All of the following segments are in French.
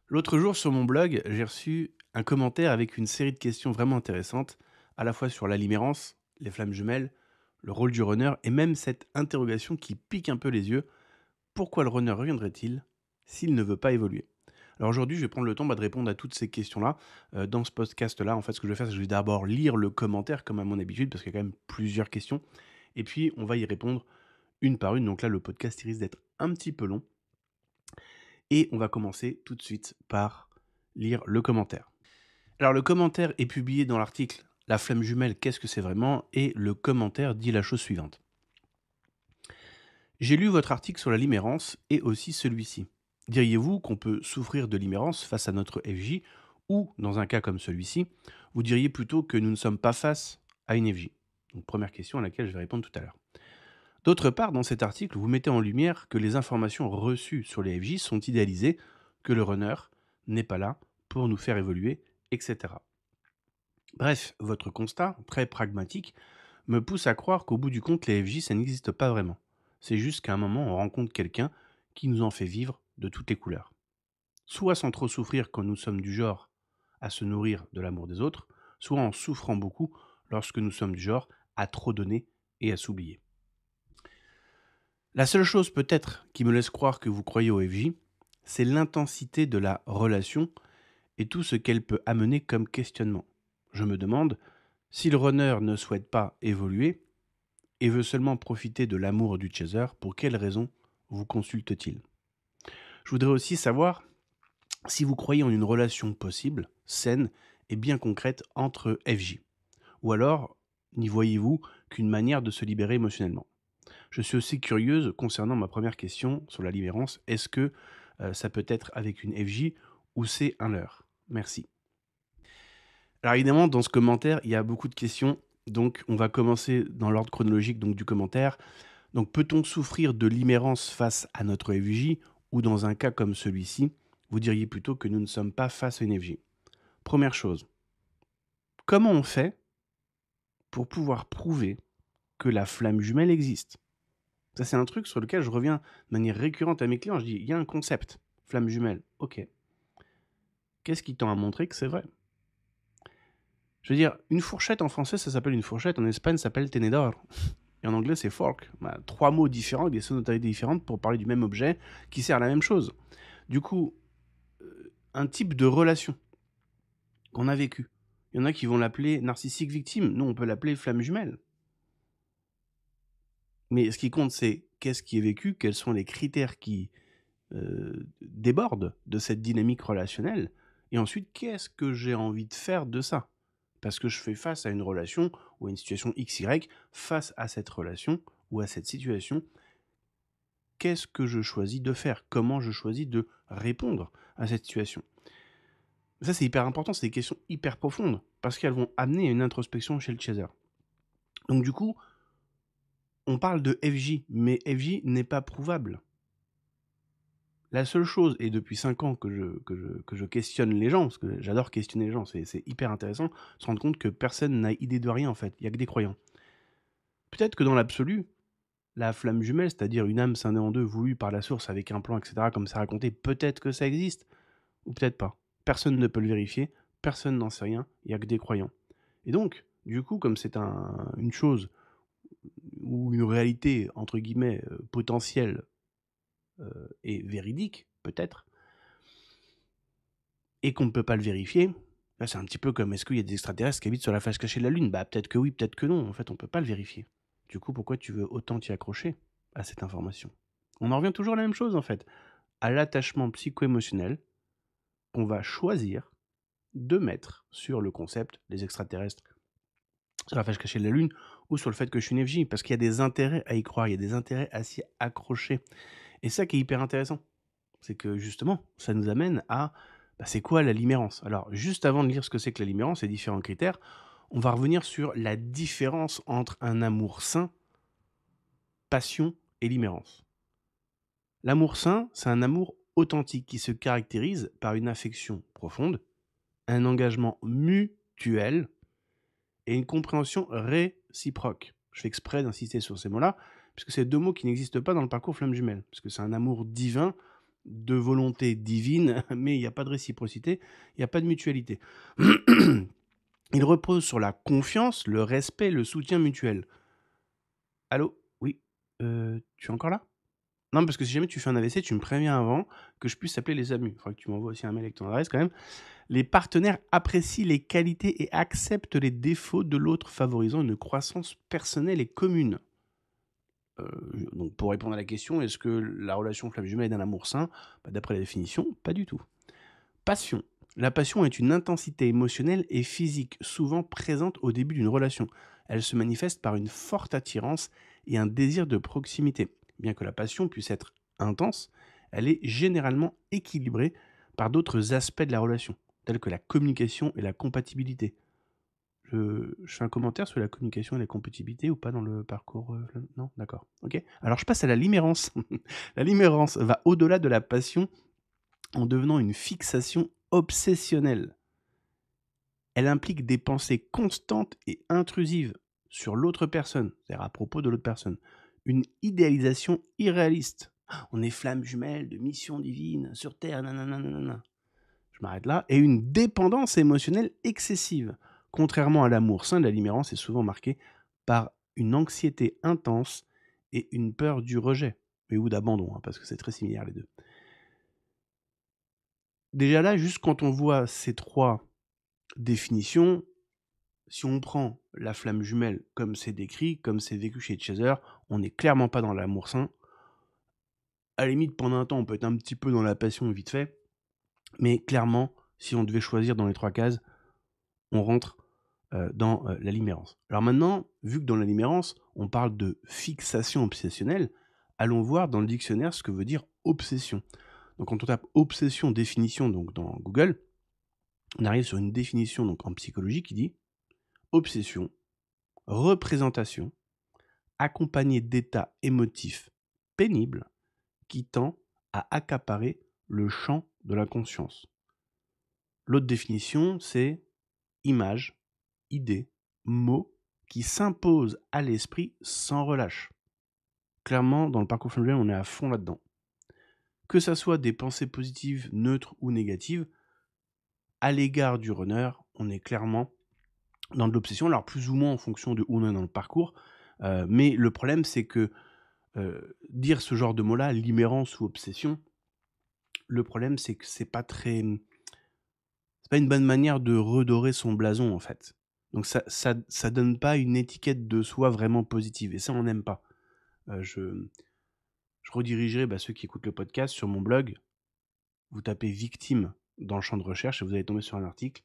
L'autre jour, sur mon blog, j'ai reçu un commentaire avec une série de questions vraiment intéressantes, à la fois sur la limérance, les flammes jumelles, le rôle du runner, et même cette interrogation qui pique un peu les yeux. Pourquoi le runner reviendrait-il s'il ne veut pas évoluer? Alors aujourd'hui, je vais prendre le temps de répondre à toutes ces questions-là. Dans ce podcast-là, en fait, ce que je vais faire, c'est que je vais d'abord lire le commentaire, comme à mon habitude, parce qu'il y a quand même plusieurs questions. Et puis, on va y répondre une par une. Donc là, le podcast il risque d'être un petit peu long. Et on va commencer tout de suite par lire le commentaire. Alors le commentaire est publié dans l'article La flamme jumelle, qu'est-ce que c'est vraiment? Et le commentaire dit la chose suivante. J'ai lu votre article sur la limérance et aussi celui-ci. Diriez-vous qu'on peut souffrir de limérance face à notre FJ ou, dans un cas comme celui-ci, vous diriez plutôt que nous ne sommes pas face à une FJ? Donc première question à laquelle je vais répondre tout à l'heure. D'autre part, dans cet article, vous mettez en lumière que les informations reçues sur les FJ sont idéalisées, que le runner n'est pas là pour nous faire évoluer, etc. Bref, votre constat, très pragmatique, me pousse à croire qu'au bout du compte, les FJ, ça n'existe pas vraiment. C'est juste qu'à un moment, on rencontre quelqu'un qui nous en fait vivre de toutes les couleurs. Soit sans trop souffrir quand nous sommes du genre à se nourrir de l'amour des autres, soit en souffrant beaucoup lorsque nous sommes du genre à trop donner et à s'oublier. La seule chose peut-être qui me laisse croire que vous croyez au FJ, c'est l'intensité de la relation et tout ce qu'elle peut amener comme questionnement. Je me demande, si le runner ne souhaite pas évoluer et veut seulement profiter de l'amour du chaser, pour quelle raison vous consulte-t-il? Je voudrais aussi savoir si vous croyez en une relation possible, saine et bien concrète entre FJ. Ou alors, n'y voyez-vous qu'une manière de se libérer émotionnellement? Je suis aussi curieuse concernant ma première question sur la libérance. Est-ce que ça peut être avec une FJ ou c'est un leurre? Merci. Alors évidemment, dans ce commentaire, il y a beaucoup de questions. Donc, on va commencer dans l'ordre chronologique donc, du commentaire. Donc, peut-on souffrir de limérance face à notre FJ ou dans un cas comme celui-ci, vous diriez plutôt que nous ne sommes pas face à une FJ? Première chose, comment on fait pour pouvoir prouver que la flamme jumelle existe? Ça, c'est un truc sur lequel je reviens de manière récurrente à mes clients. Je dis, il y a un concept, flamme jumelle. Ok. Qu'est-ce qui tend à montrer que c'est vrai? Je veux dire, une fourchette en français, ça s'appelle une fourchette. En Espagne, ça s'appelle tenedor. Et en anglais, c'est fork. Bah, trois mots différents avec des sonorités différentes pour parler du même objet qui sert à la même chose. Du coup, un type de relation qu'on a vécu. Il y en a qui vont l'appeler narcissique victime. Nous, on peut l'appeler flamme jumelle. Mais ce qui compte, c'est qu'est-ce qui est vécu, quels sont les critères qui débordent de cette dynamique relationnelle, et ensuite, qu'est-ce que j'ai envie de faire de ça? Parce que je fais face à une relation ou à une situation XY, face à cette relation ou à cette situation, qu'est-ce que je choisis de faire? Comment je choisis de répondre à cette situation? Ça, c'est hyper important, c'est des questions hyper profondes, parce qu'elles vont amener à une introspection chez le chaser. Donc du coup, on parle de FJ, mais FJ n'est pas prouvable. La seule chose, et depuis 5 ans que je questionne les gens, parce que j'adore questionner les gens, c'est hyper intéressant, se rendre compte que personne n'a idée de rien en fait, il n'y a que des croyants. Peut-être que dans l'absolu, la flamme jumelle, c'est-à-dire une âme scindée en deux, voulue par la source avec un plan, etc., comme c'est raconté, peut-être que ça existe, ou peut-être pas. Personne ne peut le vérifier, personne n'en sait rien, il n'y a que des croyants. Et donc, du coup, comme c'est une chose ou une réalité, entre guillemets, potentielle et véridique, peut-être, et qu'on ne peut pas le vérifier, là c'est un petit peu comme est-ce qu'il y a des extraterrestres qui habitent sur la face cachée de la Lune? Bah peut-être que oui, peut-être que non, en fait on peut pas le vérifier. Du coup, pourquoi tu veux autant t'y accrocher à cette information? On en revient toujours à la même chose en fait, à l'attachement psycho-émotionnel qu'on va choisir de mettre sur le concept des extraterrestres sur la face cachée de la Lune ou sur le fait que je suis une FJ, parce qu'il y a des intérêts à y croire, il y a des intérêts à s'y accrocher. Et ça qui est hyper intéressant, c'est que justement, ça nous amène à c'est quoi la limérance? Alors, juste avant de lire ce que c'est que la limérance et différents critères, on va revenir sur la différence entre un amour sain, passion et limérance. L'amour sain, c'est un amour authentique qui se caractérise par une affection profonde, un engagement mutuel et une compréhension réciproque. Je fais exprès d'insister sur ces mots-là, puisque c'est deux mots qui n'existent pas dans le parcours flamme jumelle, puisque c'est un amour divin de volonté divine, mais il n'y a pas de réciprocité, il n'y a pas de mutualité. Il repose sur la confiance, le respect, le soutien mutuel. Allô? Oui? Tu es encore là? Non, parce que si jamais tu fais un AVC, tu me préviens avant que je puisse t'appeler les amis. Il faudra que tu m'envoies aussi un mail avec ton adresse quand même. Les partenaires apprécient les qualités et acceptent les défauts de l'autre, favorisant une croissance personnelle et commune. Donc pour répondre à la question, est-ce que la relation flamme jumelle est d'un amour sain? D'après la définition, pas du tout. Passion. La passion est une intensité émotionnelle et physique souvent présente au début d'une relation. Elle se manifeste par une forte attirance et un désir de proximité. Bien que la passion puisse être intense, elle est généralement équilibrée par d'autres aspects de la relation, tels que la communication et la compatibilité. Je fais un commentaire sur la communication et la compatibilité ou pas dans le parcours non? D'accord. Ok. Alors je passe à la limérance. La limérance va au-delà de la passion en devenant une fixation obsessionnelle. Elle implique des pensées constantes et intrusives sur l'autre personne, c'est-à-dire à propos de l'autre personne. Une idéalisation irréaliste. On est flamme jumelle de mission divine sur Terre, nanana. Je m'arrête là. Et une dépendance émotionnelle excessive. Contrairement à l'amour sain, la limérance est souvent marquée par une anxiété intense et une peur du rejet, mais ou d'abandon, parce que c'est très similaire les deux. Déjà là, juste quand on voit ces trois définitions, si on prend la flamme jumelle comme c'est décrit, comme c'est vécu chez Chaser, on n'est clairement pas dans l'amour sain. À la limite, pendant un temps, on peut être un petit peu dans la passion vite fait, mais clairement, si on devait choisir dans les trois cases, on rentre dans la limérance. Alors maintenant, vu que dans la limérance, on parle de fixation obsessionnelle, allons voir dans le dictionnaire ce que veut dire obsession. Donc quand on tape obsession définition donc dans Google, on arrive sur une définition donc en psychologie qui dit obsession, représentation, accompagnée d'états émotifs pénibles qui tend à accaparer le champ de la conscience. L'autre définition, c'est image, idée, mot qui s'impose à l'esprit sans relâche. Clairement, dans le parcours familial, on est à fond là-dedans. Que ça soit des pensées positives, neutres ou négatives, à l'égard du runner, on est clairement dans de l'obsession, alors plus ou moins en fonction de où on est dans le parcours, mais le problème c'est que dire ce genre de mots-là, limérance ou obsession, le problème c'est que c'est pas une bonne manière de redorer son blason en fait. Donc ça donne pas une étiquette de soi vraiment positive, et ça on n'aime pas. Je redirigerai ceux qui écoutent le podcast sur mon blog, vous tapez victime dans le champ de recherche et vous allez tomber sur un article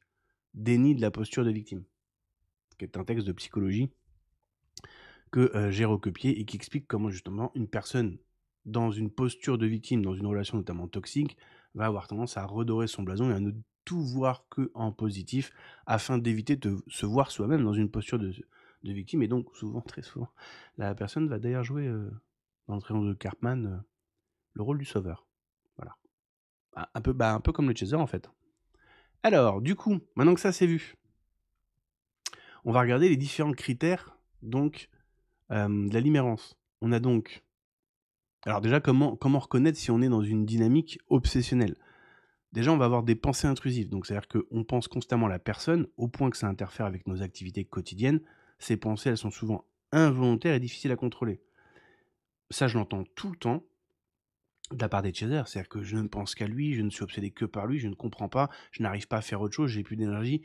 déni de la posture de victime, qui est un texte de psychologie que j'ai recopié et qui explique comment justement une personne dans une posture de victime, dans une relation notamment toxique, va avoir tendance à redorer son blason et à ne tout voir que en positif afin d'éviter de se voir soi-même dans une posture de victime. Et donc souvent, très souvent, la personne va d'ailleurs jouer dans le triangle de Karpman le rôle du sauveur. Voilà. Un peu comme le chaser en fait. Alors, du coup, maintenant que ça c'est vu, on va regarder les différents critères donc de la limérance. On a donc... Alors déjà, comment reconnaître si on est dans une dynamique obsessionnelle? Déjà, on va avoir des pensées intrusives. Donc, c'est-à-dire qu'on pense constamment à la personne au point que ça interfère avec nos activités quotidiennes. Ces pensées, elles sont souvent involontaires et difficiles à contrôler. Ça, je l'entends tout le temps de la part des chasers. C'est-à-dire que je ne pense qu'à lui, je ne suis obsédé que par lui, je ne comprends pas, je n'arrive pas à faire autre chose, j'ai plus d'énergie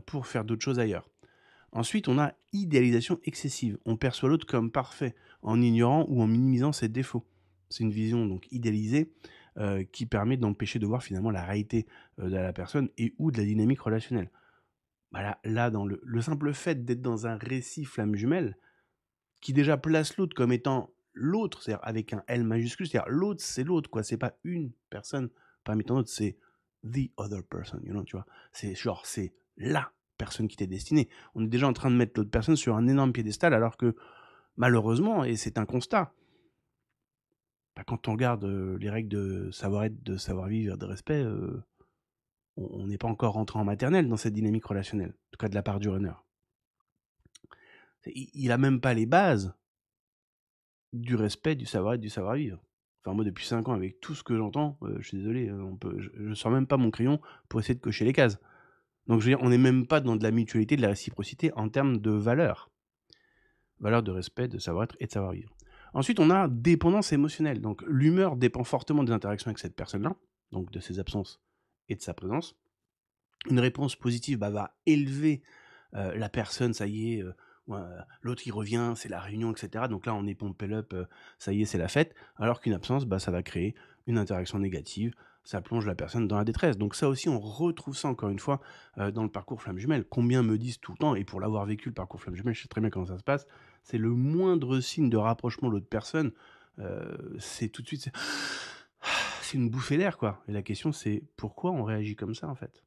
pour faire d'autres choses ailleurs. Ensuite, on a idéalisation excessive. On perçoit l'autre comme parfait, en ignorant ou en minimisant ses défauts. C'est une vision donc idéalisée qui permet d'empêcher de voir finalement la réalité de la personne et ou de la dynamique relationnelle. Là dans le simple fait d'être dans un récit flamme jumelle, qui déjà place l'autre comme étant l'autre, c'est-à-dire avec un L majuscule, c'est-à-dire l'autre, c'est l'autre, quoi. C'est pas une personne parmi tant d'autres, c'est the other person, tu vois. C'est genre, c'est la personne qui t'est destinée. On est déjà en train de mettre l'autre personne sur un énorme piédestal, alors que, malheureusement, et c'est un constat, quand on regarde les règles de savoir-être, de savoir-vivre, de respect, on n'est pas encore rentré en maternelle dans cette dynamique relationnelle, en tout cas de la part du runner. Il a même pas les bases du respect, du savoir-être, du savoir-vivre. Enfin, moi, depuis 5 ans, avec tout ce que j'entends, je suis désolé, je sors même pas mon crayon pour essayer de cocher les cases. Donc je veux dire, on n'est même pas dans de la mutualité, de la réciprocité en termes de valeurs. Valeurs de respect, de savoir-être et de savoir-vivre. Ensuite, on a dépendance émotionnelle. Donc l'humeur dépend fortement des interactions avec cette personne-là, donc de ses absences et de sa présence. Une réponse positive va élever la personne, ça y est, ouais, l'autre il revient, c'est la réunion, etc. Donc là, on est pompé up, ça y est, c'est la fête. Alors qu'une absence, ça va créer une interaction négative, ça plonge la personne dans la détresse. Donc ça aussi, on retrouve ça encore une fois dans le parcours flamme jumelle. Combien me disent tout le temps, et pour l'avoir vécu le parcours flamme jumelle, je sais très bien comment ça se passe, c'est le moindre signe de rapprochement de l'autre personne, c'est tout de suite, c'est une bouffée d'air, quoi. Et la question, c'est pourquoi on réagit comme ça, en fait.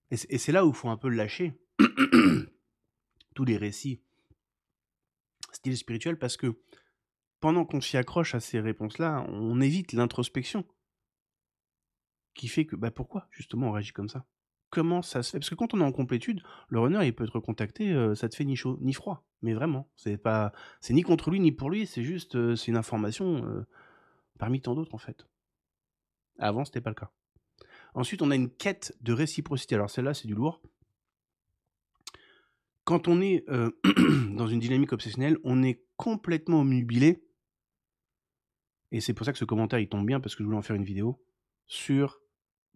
Et c'est là où il faut un peu le lâcher, tous les récits style spirituel, parce que pendant qu'on s'y accroche à ces réponses-là, on évite l'introspection qui fait que, pourquoi justement on réagit comme ça? Comment ça se fait? Parce que quand on est en complétude, le runner, il peut te recontacter, ça te fait ni chaud ni froid, mais vraiment. C'est ni contre lui ni pour lui, c'est juste, c'est une information, parmi tant d'autres en fait. Avant, c'était pas le cas. Ensuite, on a une quête de réciprocité. Alors celle-là, c'est du lourd. Quand on est, dans une dynamique obsessionnelle, on est complètement obnubilé, et c'est pour ça que ce commentaire, il tombe bien, parce que je voulais en faire une vidéo, sur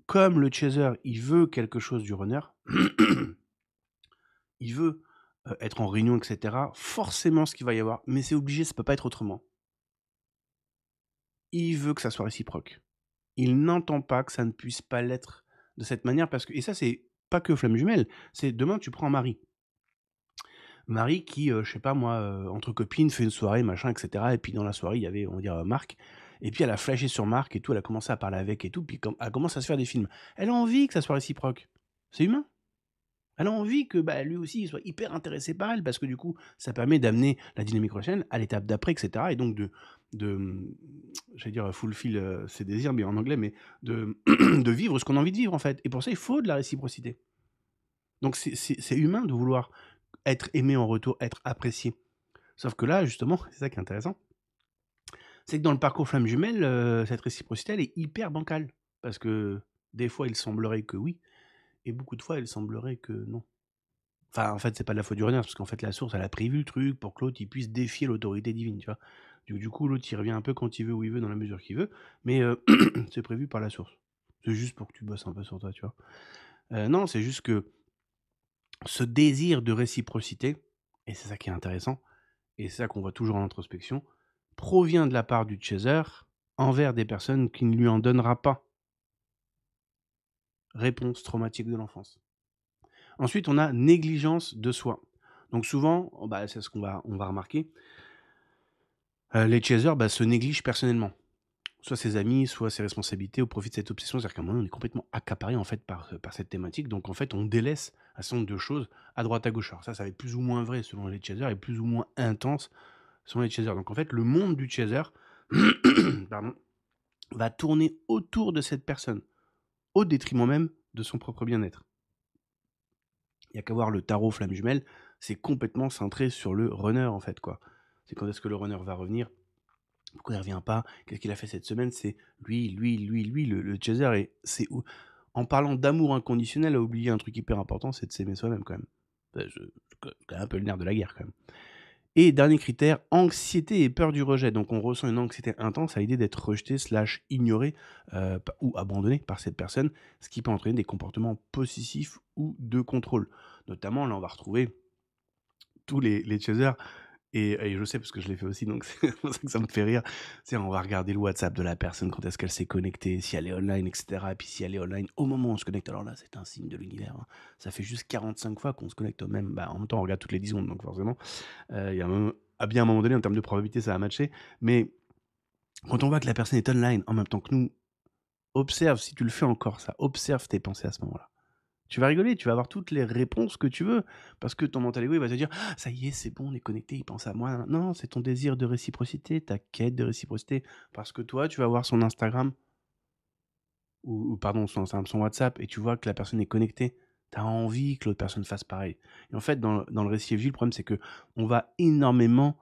comme le chaser, il veut quelque chose du runner, il veut, être en réunion, et cetera, forcément ce qu'il va y avoir, mais c'est obligé, ça peut pas être autrement. Il veut que ça soit réciproque. Il n'entend pas que ça ne puisse pas l'être de cette manière, parce que et ça, c'est pas que flamme jumelle, c'est demain, tu prends Marie. Marie qui, je sais pas moi, entre copines, fait une soirée, machin, et cetera, et puis dans la soirée, il y avait, on va dire, Marc, et puis elle a flashé sur Marc et tout, elle a commencé à parler avec et tout, puis elle commence à se faire des films. Elle a envie que ça soit réciproque. C'est humain. Elle a envie que, lui aussi, il soit hyper intéressé par elle, parce que du coup, ça permet d'amener la dynamique relationnelle à l'étape d'après, et cetera, et donc de j'allais dire fulfill, ses désirs, mais en anglais, mais de de vivre ce qu'on a envie de vivre, en fait, et pour ça, il faut de la réciprocité. Donc c'est humain de vouloir être aimé en retour, être apprécié. Sauf que là, justement, c'est ça qui est intéressant, c'est que dans le parcours flamme jumelle, cette réciprocité, elle est hyper bancale. Parce que des fois, il semblerait que oui, et beaucoup de fois, il semblerait que non. Enfin, en fait, c'est pas de la faute du runner, parce qu'en fait, la source, elle a prévu le truc pour que l'autre, il puisse défier l'autorité divine, tu vois. Du coup, l'autre, il revient un peu quand il veut, où il veut, dans la mesure qu'il veut, mais c'est prévu par la source. C'est juste pour que tu bosses un peu sur toi, tu vois. Non, c'est juste que ce désir de réciprocité, et c'est ça qui est intéressant, et c'est ça qu'on voit toujours en introspection, provient de la part du chaser envers des personnes qui ne lui en donnera pas. Réponse traumatique de l'enfance. Ensuite, on a négligence de soi. Donc souvent, c'est ce on va remarquer, les chasers se négligent personnellement. Soit ses amis, soit ses responsabilités au profit de cette obsession. C'est-à-dire qu'à un moment, on est complètement accaparé en fait par cette thématique. Donc en fait, on délaisse un certain nombre de choses à droite à gauche. Alors ça va être plus ou moins vrai selon les chasers et plus ou moins intense selon les chasers. Donc en fait, le monde du chaser pardon, va tourner autour de cette personne, au détriment même de son propre bien-être. Il n'y a qu'à voir le tarot flamme jumelle, c'est complètement centré sur le runner en fait, quoi. C'est quand est-ce que le runner va revenir, pourquoi il ne revient pas, qu'est-ce qu'il a fait cette semaine, c'est lui, le chaser. Et c'est en parlant d'amour inconditionnel, à oublier un truc hyper important, c'est de s'aimer soi-même quand même. Je un peu le nerf de la guerre quand même. Et dernier critère, anxiété et peur du rejet. Donc on ressent une anxiété intense à l'idée d'être rejeté / ignoré ou abandonné par cette personne, ce qui peut entraîner des comportements possessifs ou de contrôle. Notamment, là on va retrouver tous les chasers, et je sais parce que je l'ai fait aussi, donc c'est pour ça que ça me fait rire. C'est on va regarder le WhatsApp de la personne, quand est-ce qu'elle s'est connectée, si elle est online, etc. Et puis si elle est online au moment où on se connecte, alors là c'est un signe de l'univers, hein. Ça fait juste 45 fois qu'on se connecte au même, en même temps on regarde toutes les 10 secondes, donc forcément il y a bien un moment donné, en termes de probabilité, ça va matcher. Mais quand on voit que la personne est online en même temps que nous, observe, si tu le fais encore, ça, observe tes pensées à ce moment-là. Tu vas rigoler, tu vas avoir toutes les réponses que tu veux, parce que ton mental ego, il va te dire ah, ça y est, c'est bon, on est connecté, il pense à moi. Non, c'est ton désir de réciprocité, ta quête de réciprocité, parce que toi, tu vas voir son Instagram, ou pardon, son WhatsApp, et tu vois que la personne est connectée. Tu as envie que l'autre personne fasse pareil. Et en fait, dans le récit FJ, le problème, c'est que on va énormément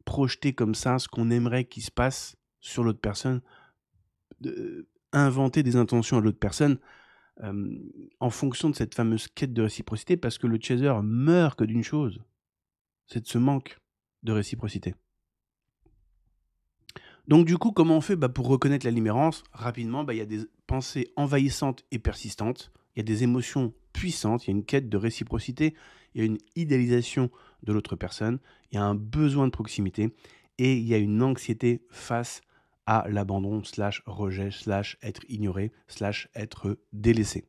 projeter comme ça ce qu'on aimerait qu'il se passe sur l'autre personne, inventer des intentions à l'autre personne en fonction de cette fameuse quête de réciprocité, parce que le chaser meurt que d'une chose, c'est de ce manque de réciprocité. Donc du coup, comment on fait pour reconnaître la limérance? Rapidement, il y a des pensées envahissantes et persistantes, il y a des émotions puissantes, il y a une quête de réciprocité, il y a une idéalisation de l'autre personne, il y a un besoin de proximité et il y a une anxiété face à l'abandon, rejet, être ignoré, être délaissé.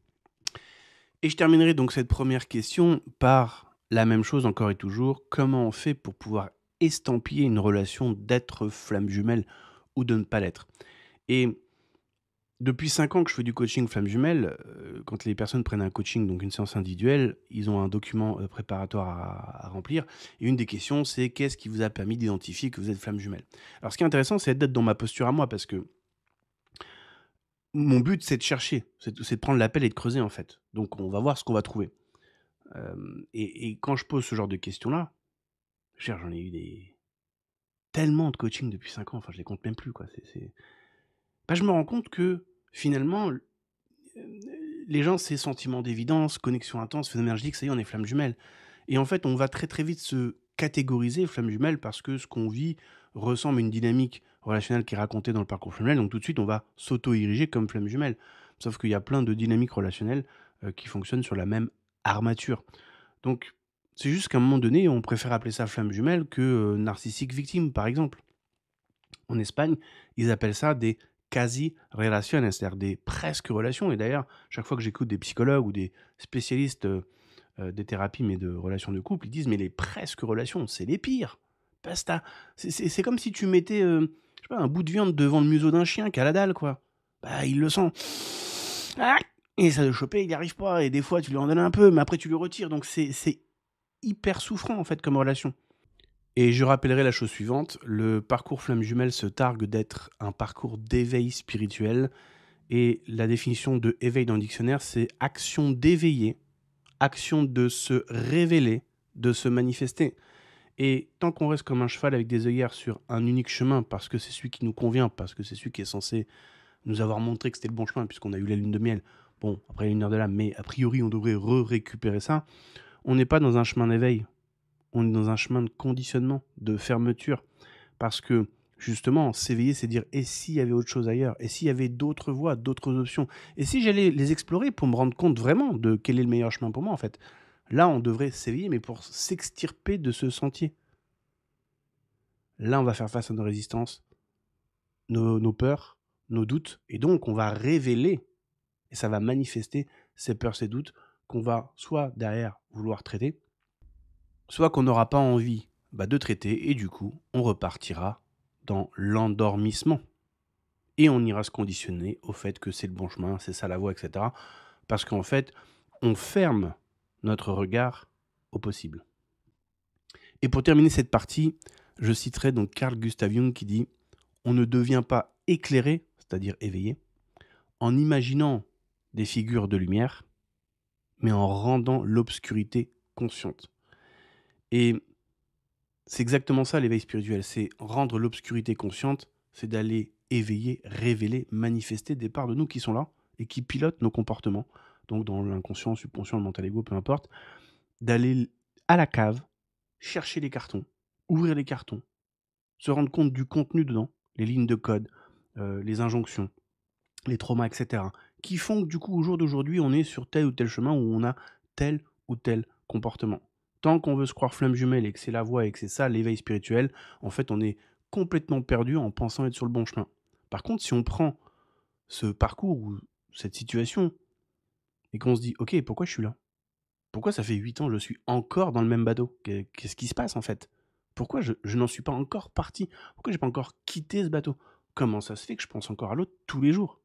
Et je terminerai donc cette première question par la même chose encore et toujours. Comment on fait pour pouvoir estampiller une relation d'être flamme jumelle ou de ne pas l'être? Et depuis 5 ans que je fais du coaching flamme jumelle, quand les personnes prennent un coaching, donc une séance individuelle, ils ont un document préparatoire à remplir. Et une des questions, c'est qu'est-ce qui vous a permis d'identifier que vous êtes flamme jumelle? Alors ce qui est intéressant, c'est d'être dans ma posture à moi, parce que mon but, c'est de chercher, c'est de prendre l'appel et de creuser en fait. Donc on va voir ce qu'on va trouver. Et quand je pose ce genre de questions-là, j'en ai eu tellement de coaching depuis 5 ans, enfin je les compte même plus, quoi. Je me rends compte que finalement, les gens, c'est sentiment d'évidence, connexion intense, phénomène énergétique, ça y est, on est flamme jumelle. Et en fait, on va très très vite se catégoriser flamme jumelle parce que ce qu'on vit ressemble à une dynamique relationnelle qui est racontée dans le parcours flamme jumelle, donc tout de suite, on va s'auto-ériger comme flamme jumelle. Sauf qu'il y a plein de dynamiques relationnelles qui fonctionnent sur la même armature. Donc, c'est juste qu'à un moment donné, on préfère appeler ça flamme jumelle que narcissique victime, par exemple. En Espagne, ils appellent ça des quasi-relaciones, c'est-à-dire des presque relations. Et d'ailleurs, chaque fois que j'écoute des psychologues ou des spécialistes des thérapies, mais de relations de couple, ils disent, mais les presque relations, c'est les pires. C'est comme si tu mettais je sais pas, un bout de viande devant le museau d'un chien qui a la dalle, quoi. Il le sent. Ah, et ça le choper, il n'y arrive pas. Et des fois, tu lui en donnes un peu, mais après, tu le retires. Donc, c'est hyper souffrant, en fait, comme relation. Et je rappellerai la chose suivante, le parcours flamme jumelle se targue d'être un parcours d'éveil spirituel, et la définition de éveil dans le dictionnaire, c'est action d'éveiller, action de se révéler, de se manifester. Et tant qu'on reste comme un cheval avec des œillères sur un unique chemin, parce que c'est celui qui nous convient, parce que c'est celui qui est censé nous avoir montré que c'était le bon chemin, puisqu'on a eu la lune de miel, bon, après la lumière de l'âme, mais a priori on devrait récupérer ça, on n'est pas dans un chemin d'éveil, on est dans un chemin de conditionnement, de fermeture. Parce que, justement, s'éveiller, c'est dire, et s'il y avait autre chose ailleurs? Et s'il y avait d'autres voies, d'autres options? Et si j'allais les explorer pour me rendre compte vraiment de quel est le meilleur chemin pour moi, en fait? Là, on devrait s'éveiller, mais pour s'extirper de ce sentier. Là, on va faire face à nos résistances, nos peurs, nos doutes, et donc on va révéler, et ça va manifester ces peurs, ces doutes, qu'on va soit derrière vouloir traiter, soit qu'on n'aura pas envie de traiter, et du coup, on repartira dans l'endormissement. Et on ira se conditionner au fait que c'est le bon chemin, c'est ça la voie, etc. Parce qu'en fait, on ferme notre regard au possible. Et pour terminer cette partie, je citerai donc Carl Gustav Jung qui dit « On ne devient pas éclairé, c'est-à-dire éveillé, en imaginant des figures de lumière, mais en rendant l'obscurité consciente. » Et c'est exactement ça l'éveil spirituel, c'est rendre l'obscurité consciente, c'est d'aller éveiller, révéler, manifester des parts de nous qui sont là et qui pilotent nos comportements, donc dans l'inconscient, subconscient, le mental ego, peu importe, d'aller à la cave, chercher les cartons, ouvrir les cartons, se rendre compte du contenu dedans, les lignes de code, les injonctions, les traumas, etc., qui font que du coup, au jour d'aujourd'hui, on est sur tel ou tel chemin où on a tel ou tel comportement. Tant qu'on veut se croire flamme jumelle et que c'est la voie et que c'est ça l'éveil spirituel, en fait, on est complètement perdu en pensant être sur le bon chemin. Par contre, si on prend ce parcours ou cette situation et qu'on se dit « Ok, pourquoi je suis là? Pourquoi ça fait 8 ans que je suis encore dans le même bateau? Qu'est-ce qui se passe en fait? Pourquoi je n'en suis pas encore parti? Pourquoi j'ai pas encore quitté ce bateau? Comment ça se fait que je pense encore à l'autre tous les jours? »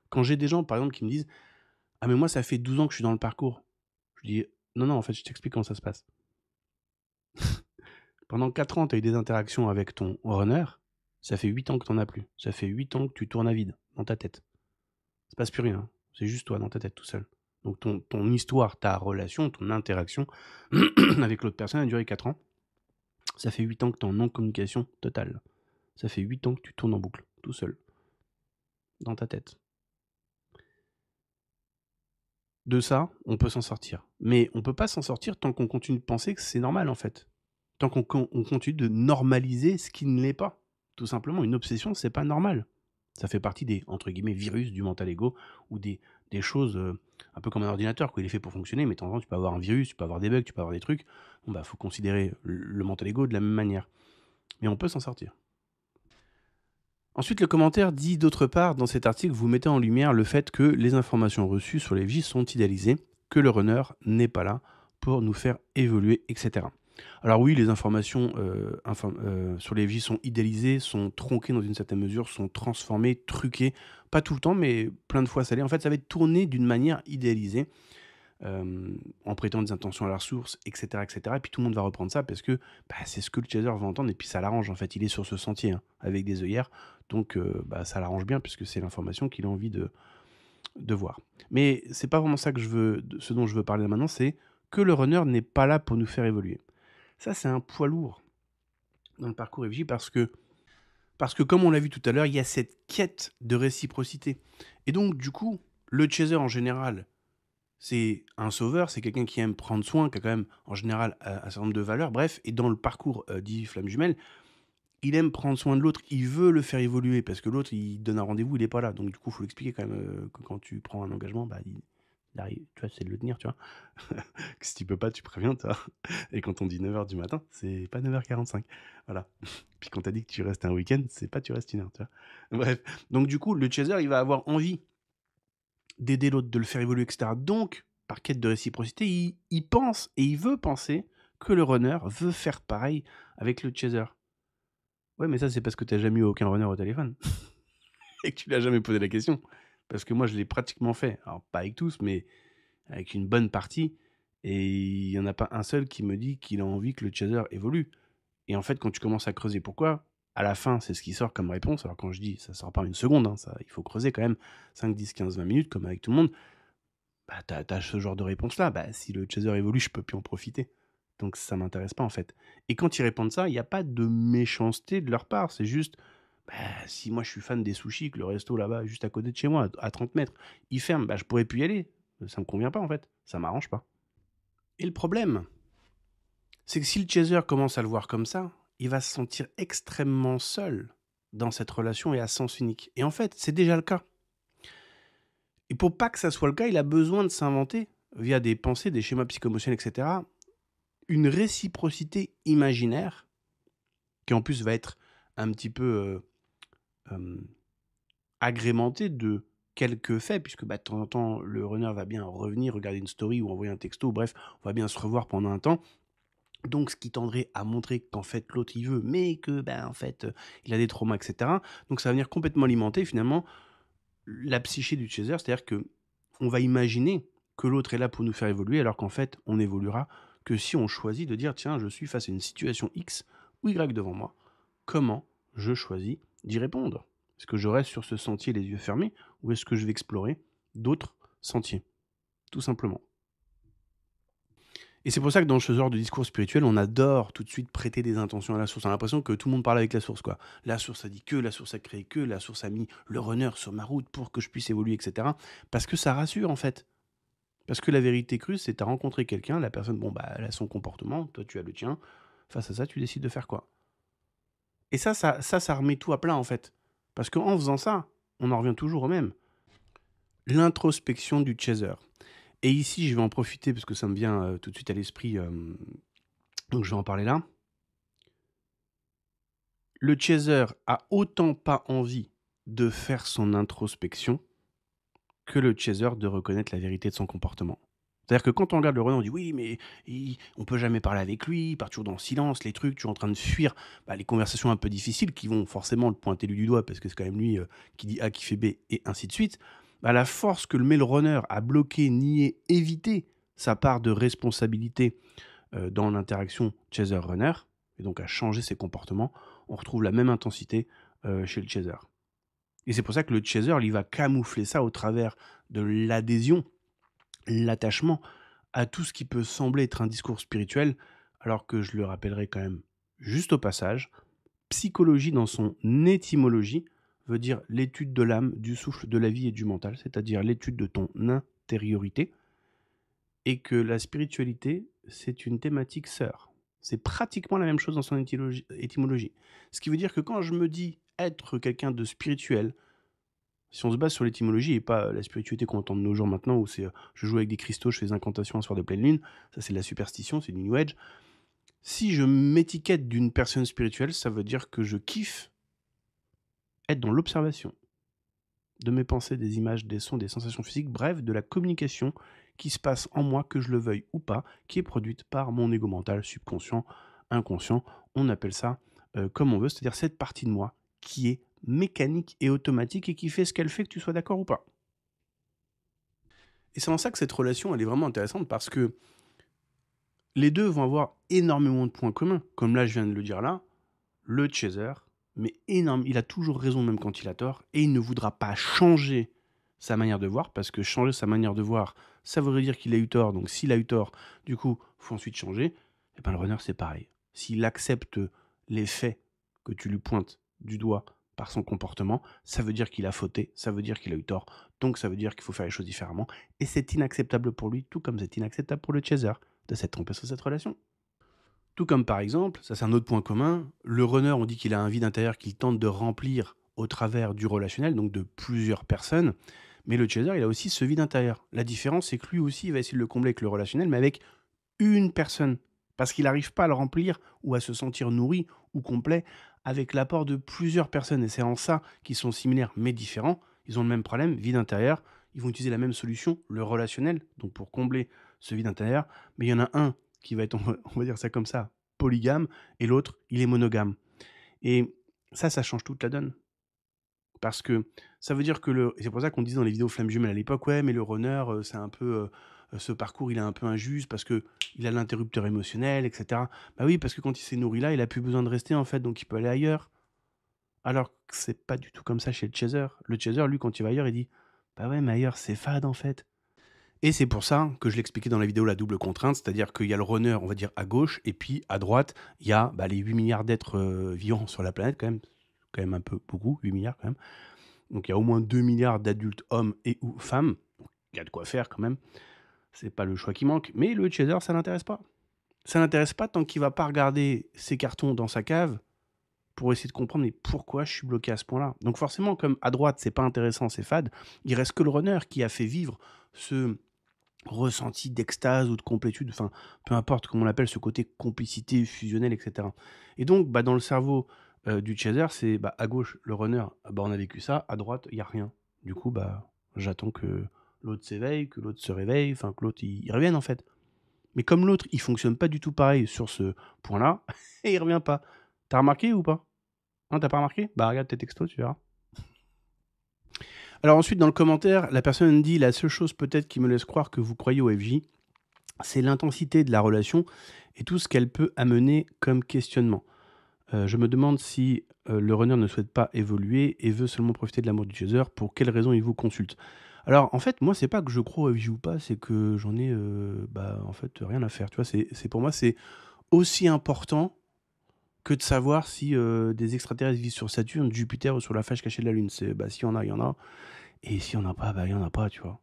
Quand j'ai des gens, par exemple, qui me disent « Ah mais moi, ça fait 12 ans que je suis dans le parcours. » Je dis « Non, non, en fait, je t'explique comment ça se passe. Pendant 4 ans, tu as eu des interactions avec ton runner. Ça fait 8 ans que tu n'en as plus. Ça fait 8 ans que tu tournes à vide dans ta tête. Il se passe plus rien. C'est juste toi dans ta tête tout seul. Donc ton histoire, ta relation, ton interaction avec l'autre personne a duré 4 ans. Ça fait 8 ans que tu es en non-communication totale. Ça fait 8 ans que tu tournes en boucle, tout seul. dans ta tête. De ça, on peut s'en sortir. Mais on peut pas s'en sortir tant qu'on continue de penser que c'est normal, en fait. Tant on continue de normaliser ce qui ne l'est pas. Tout simplement, une obsession, c'est pas normal. Ça fait partie des, entre guillemets, virus du mental ego, ou des choses, un peu comme un ordinateur, quoi. Il est fait pour fonctionner, mais de temps en temps, tu peux avoir un virus, tu peux avoir des bugs, tu peux avoir des trucs. Bon, bah, faut considérer le mental ego de la même manière. Mais on peut s'en sortir. Ensuite, le commentaire dit d'autre part, dans cet article, vous mettez en lumière le fait que les informations reçues sur les FJ sont idéalisées, que le runner n'est pas là pour nous faire évoluer, etc. Alors oui, les informations sur les FJ sont idéalisées, sont tronquées dans une certaine mesure, sont transformées, truquées, pas tout le temps, mais plein de fois ça l'est. En fait, ça va être tourné d'une manière idéalisée, en prêtant des intentions à la source, etc., etc. Et puis tout le monde va reprendre ça parce que bah, c'est ce que le chaser va entendre et puis ça l'arrange. En fait, il est sur ce sentier hein, avec des œillères, donc bah, ça l'arrange bien puisque c'est l'information qu'il a envie de voir. Mais c'est pas vraiment ça que ce dont je veux parler maintenant, c'est que le runner n'est pas là pour nous faire évoluer. Ça, c'est un poids lourd dans le parcours FJ parce que comme on l'a vu tout à l'heure, il y a cette quête de réciprocité. Et donc, du coup, le chaser en général, c'est un sauveur, c'est quelqu'un qui aime prendre soin, qui a quand même, en général, un certain nombre de valeurs, bref, et dans le parcours dit Flamme Jumelle, il aime prendre soin de l'autre, il veut le faire évoluer, parce que l'autre, il donne un rendez-vous, il n'est pas là. Donc du coup, il faut l'expliquer quand même, que quand tu prends un engagement, bah, il arrive, tu vois, c'est de le tenir, tu vois. Que si tu peux pas, tu préviens, tu vois. Et quand on dit 9h du matin, c'est pas 9h45. Voilà. Puis quand t'as dit que tu restes un week-end, c'est pas tu restes une heure, tu vois. Bref. Donc du coup, le chaser, il va avoir envie d'aider l'autre, de le faire évoluer, etc. Donc, par quête de réciprocité, il pense et il veut penser que le runner veut faire pareil avec le chaser. Ouais, mais ça, c'est parce que tu n'as jamais eu aucun runner au téléphone et que tu l'as jamais posé la question. Parce que moi, je l'ai pratiquement fait. Alors, pas avec tous, mais avec une bonne partie. Et il n'y en a pas un seul qui me dit qu'il a envie que le chaser évolue. Et en fait, quand tu commences à creuser pourquoi, à la fin, c'est ce qui sort comme réponse. Alors, quand je dis, ça sort pas en une seconde, hein, ça, il faut creuser quand même 5, 10, 15, 20 minutes, comme avec tout le monde. Bah, t'as ce genre de réponse-là. Bah, si le chaser évolue, je peux plus en profiter. Donc ça m'intéresse pas en fait. Et quand ils répondent ça, il n'y a pas de méchanceté de leur part. C'est juste, bah, si moi je suis fan des sushis, que le resto là-bas, juste à côté de chez moi, à 30 mètres, il ferme, bah, je pourrais plus y aller. Ça me convient pas en fait. Ça m'arrange pas. Et le problème, c'est que si le chaser commence à le voir comme ça, il va se sentir extrêmement seul dans cette relation et à sens unique. Et en fait, c'est déjà le cas. Et pour pas que ça soit le cas, il a besoin de s'inventer, via des pensées, des schémas psychoémotionnels, etc., une réciprocité imaginaire, qui en plus va être un petit peu agrémentée de quelques faits, puisque bah, de temps en temps, le runner va bien revenir, regarder une story ou envoyer un texto, bref, on va bien se revoir pendant un temps. Donc, ce qui tendrait à montrer qu'en fait, l'autre, il veut, mais que, ben, en fait, il a des traumas, etc. Donc, ça va venir complètement alimenter, finalement, la psyché du chaser, c'est-à-dire que on va imaginer que l'autre est là pour nous faire évoluer, alors qu'en fait, on évoluera que si on choisit de dire, tiens, je suis face à une situation X ou Y devant moi, comment je choisis d'y répondre? Est-ce que je reste sur ce sentier les yeux fermés, ou est-ce que je vais explorer d'autres sentiers? Tout simplement. Et c'est pour ça que dans ce genre de discours spirituel, on adore tout de suite prêter des intentions à la source. On a l'impression que tout le monde parle avec la source, quoi. La source a dit que, la source a créé que, la source a mis le runner sur ma route pour que je puisse évoluer, etc. Parce que ça rassure, en fait. Parce que la vérité crue, c'est t'as rencontré quelqu'un, la personne, bon, bah, elle a son comportement, toi, tu as le tien. Face à ça, tu décides de faire quoi? Et ça remet tout à plat, en fait. Parce qu'en faisant ça, on en revient toujours au même. L'introspection du chaser. Et ici, je vais en profiter parce que ça me vient tout de suite à l'esprit, donc je vais en parler là. Le chaser a autant pas envie de faire son introspection que le chaser de reconnaître la vérité de son comportement. C'est-à-dire que quand on regarde le runner, on dit oui, mais on peut jamais parler avec lui, il part toujours dans le silence, les trucs, tu es en train de fuir les conversations un peu difficiles qui vont forcément le pointer lui du doigt parce que c'est quand même lui qui dit A, qui fait B, et ainsi de suite. La force que le met le runner à bloquer, nier, éviter sa part de responsabilité dans l'interaction chaser-runner, et donc à changer ses comportements, on retrouve la même intensité chez le chaser. Et c'est pour ça que le chaser, il va camoufler ça au travers de l'adhésion, l'attachement à tout ce qui peut sembler être un discours spirituel, alors que je le rappellerai quand même juste au passage, psychologie dans son étymologie veut dire l'étude de l'âme, du souffle, de la vie et du mental, c'est-à-dire l'étude de ton intériorité, et que la spiritualité, c'est une thématique sœur. C'est pratiquement la même chose dans son étymologie. Ce qui veut dire que quand je me dis être quelqu'un de spirituel, si on se base sur l'étymologie et pas la spiritualité qu'on entend de nos jours maintenant, où c'est je joue avec des cristaux, je fais des incantations un soir de pleine lune, ça c'est de la superstition, c'est du New Age. Si je m'étiquette d'une personne spirituelle, ça veut dire que je kiffe être dans l'observation de mes pensées, des images, des sons, des sensations physiques, bref, de la communication qui se passe en moi, que je le veuille ou pas, qui est produite par mon ego mental, subconscient, inconscient, on appelle ça comme on veut, c'est-à-dire cette partie de moi qui est mécanique et automatique et qui fait ce qu'elle fait, que tu sois d'accord ou pas. Et c'est en ça que cette relation, elle est vraiment intéressante parce que les deux vont avoir énormément de points communs. Comme là, je viens de le dire là, le chaser, mais énorme, il a toujours raison même quand il a tort, et il ne voudra pas changer sa manière de voir, parce que changer sa manière de voir, ça voudrait dire qu'il a eu tort, donc s'il a eu tort, du coup, il faut ensuite changer. Et bien le runner, c'est pareil. S'il accepte les faits que tu lui pointes du doigt par son comportement, ça veut dire qu'il a fauté, ça veut dire qu'il a eu tort, donc ça veut dire qu'il faut faire les choses différemment, et c'est inacceptable pour lui, tout comme c'est inacceptable pour le chaser de s'être trompé sur cette relation. Tout comme par exemple, ça c'est un autre point commun, le runner, on dit qu'il a un vide intérieur qu'il tente de remplir au travers du relationnel, donc de plusieurs personnes, mais le chaser, il a aussi ce vide intérieur. La différence, c'est que lui aussi, il va essayer de le combler avec le relationnel, mais avec une personne, parce qu'il n'arrive pas à le remplir ou à se sentir nourri ou complet avec l'apport de plusieurs personnes, et c'est en ça qu'ils sont similaires mais différents, ils ont le même problème, vide intérieur, ils vont utiliser la même solution, le relationnel, donc pour combler ce vide intérieur, mais il y en a un qui va être, on va dire ça comme ça, polygame, et l'autre, il est monogame. Et ça change toute la donne. Parce que ça veut dire que c'est pour ça qu'on disait dans les vidéos flammes jumelles à l'époque, ouais, mais le runner, c'est un peu, ce parcours, il est un peu injuste parce que il a l'interrupteur émotionnel, etc. Bah oui, parce que quand il s'est nourri là, il a plus besoin de rester en fait, donc il peut aller ailleurs. Alors que c'est pas du tout comme ça chez le chaser. Le chaser, lui, quand il va ailleurs, il dit, bah ouais, mais ailleurs, c'est fade en fait. Et c'est pour ça que je l'expliquais dans la vidéo la double contrainte, c'est-à-dire qu'il y a le runner, on va dire, à gauche, et puis à droite, il y a les 8 milliards d'êtres vivants sur la planète, quand même un peu beaucoup, 8 milliards quand même. Donc il y a au moins 2 milliards d'adultes hommes et ou femmes. Donc, il y a de quoi faire quand même. C'est pas le choix qui manque. Mais le chaser, ça l'intéresse pas. Ça l'intéresse pas tant qu'il va pas regarder ses cartons dans sa cave pour essayer de comprendre mais pourquoi je suis bloqué à ce point-là. Donc forcément, comme à droite, c'est pas intéressant, c'est fade, il reste que le runner qui a fait vivre ce ressenti d'extase ou de complétude, enfin, peu importe comment on l'appelle, ce côté complicité fusionnelle, etc. Et donc, dans le cerveau du chaser, c'est à gauche, le runner, on a vécu ça, à droite, il n'y a rien. Du coup, j'attends que l'autre s'éveille, que l'autre se réveille, enfin, que l'autre, il revienne, en fait. Mais comme l'autre, il fonctionne pas du tout pareil sur ce point-là, et il revient pas. T'as remarqué ou pas? Non, t'as pas remarqué? Regarde tes textos, tu verras. Alors ensuite, dans le commentaire, la personne dit: «La seule chose peut-être qui me laisse croire que vous croyez au FJ, c'est l'intensité de la relation et tout ce qu'elle peut amener comme questionnement. Je me demande si, le runner ne souhaite pas évoluer et veut seulement profiter de l'amour du chaser, pour quelles raisons il vous consulte?» Alors en fait, moi, c'est pas que je crois au FJ ou pas, c'est que j'en ai, en fait, rien à faire, tu vois? C'est pour moi, c'est aussi important que de savoir si, des extraterrestres vivent sur Saturne, Jupiter ou sur la face cachée de la Lune. C'est, s'il y en a, il y en a, et s'il y en a pas, il y en a pas, tu vois?